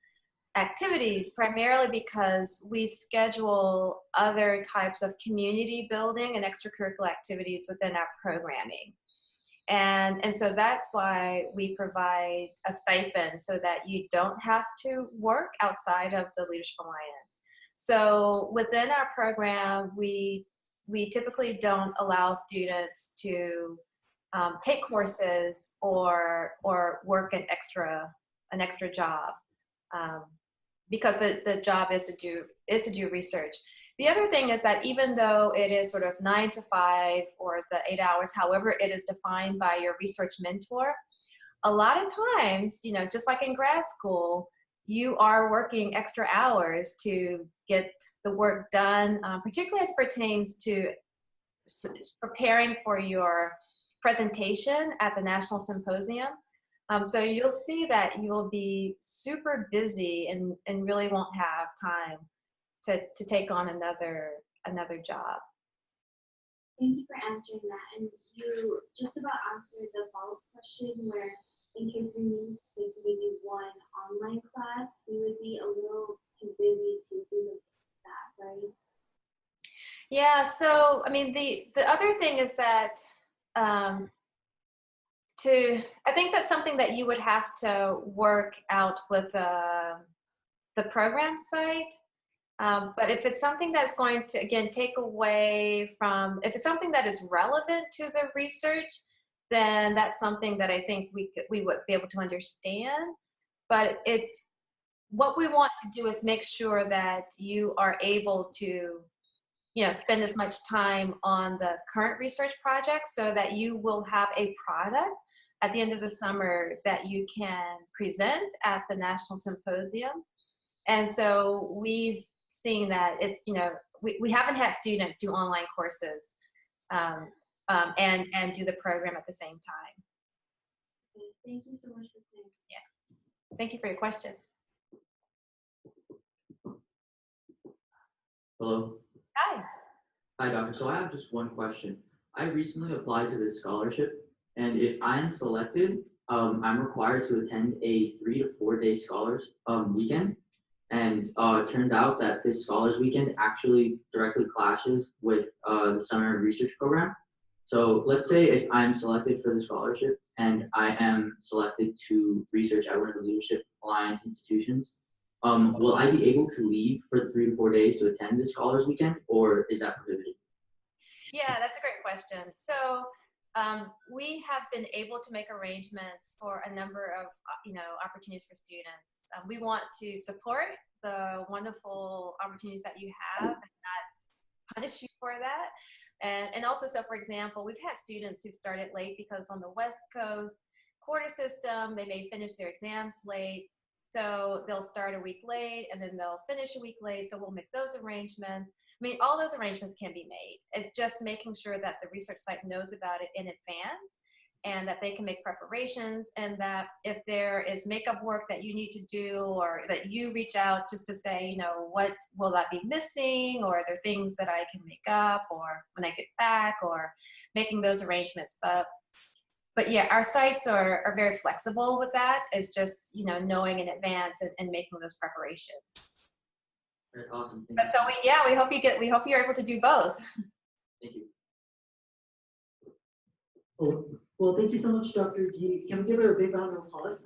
activities, primarily because we schedule other types of community building and extracurricular activities within our programming. And so that's why we provide a stipend so that you don't have to work outside of the Leadership Alliance. So within our program, we typically don't allow students to take courses or work an extra job because the job is to do research. The other thing is that even though it is sort of 9 to 5 or the 8 hours, however it is defined by your research mentor, a lot of times, you know, just like in grad school, you are working extra hours to get the work done, particularly as pertains to preparing for your presentation at the National Symposium. So you'll see that you will be super busy and really won't have time to take on another job. Thank you for answering that. And you just about answered the follow-up question where in case we need like maybe one online class, we would be a little too busy to do something like that, right? Yeah, so I mean the other thing is that I think that's something that you would have to work out with the program site. But if it's something that's going to, again, take away from, if it's something that is relevant to the research, then that's something that I think we would be able to understand. But what we want to do is make sure that you are able to, you know, spend as much time on the current research project so that you will have a product at the end of the summer that you can present at the National Symposium. And so we've seen that we haven't had students do online courses and do the program at the same time. Thank you so much for saying. Yeah, thank you for your question. Hello. Hi. Hi, doctor. So I have just one question. I recently applied to this scholarship, and if I'm selected, I'm required to attend a 3 to 4 day scholars weekend. And it turns out that this scholars weekend actually directly clashes with the summer research program. So let's say if I'm selected for the scholarship and I am selected to research at one of the Leadership Alliance institutions, will I be able to leave for the 3 to 4 days to attend the scholars weekend, or is that prohibited? Yeah, that's a great question. So we have been able to make arrangements for a number of opportunities for students. We want to support the wonderful opportunities that you have and not punish you for that. And also, so for example, we've had students who started late because on the West Coast quarter system, they may finish their exams late. So they'll start a week late and then they'll finish a week late. So we'll make those arrangements. I mean, all those arrangements can be made. It's just making sure that the research site knows about it in advance and that they can make preparations, and that if there is makeup work that you need to do or that you reach out just to say, you know, what will that be missing, or are there things that I can make up or when I get back, or making those arrangements. But yeah, our sites are very flexible with that. It's just, you know, knowing in advance and making those preparations. Very awesome. Thank But you. so we hope you're able to do both. Thank you. Oh, well, thank you so much, Dr. Ghee. Can we give her a big round of applause?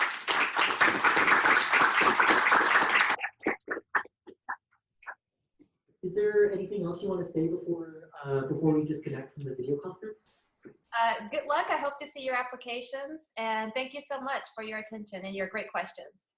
Is there anything else you want to say before we disconnect from the video conference? Good luck. I hope to see your applications, and thank you so much for your attention and your great questions.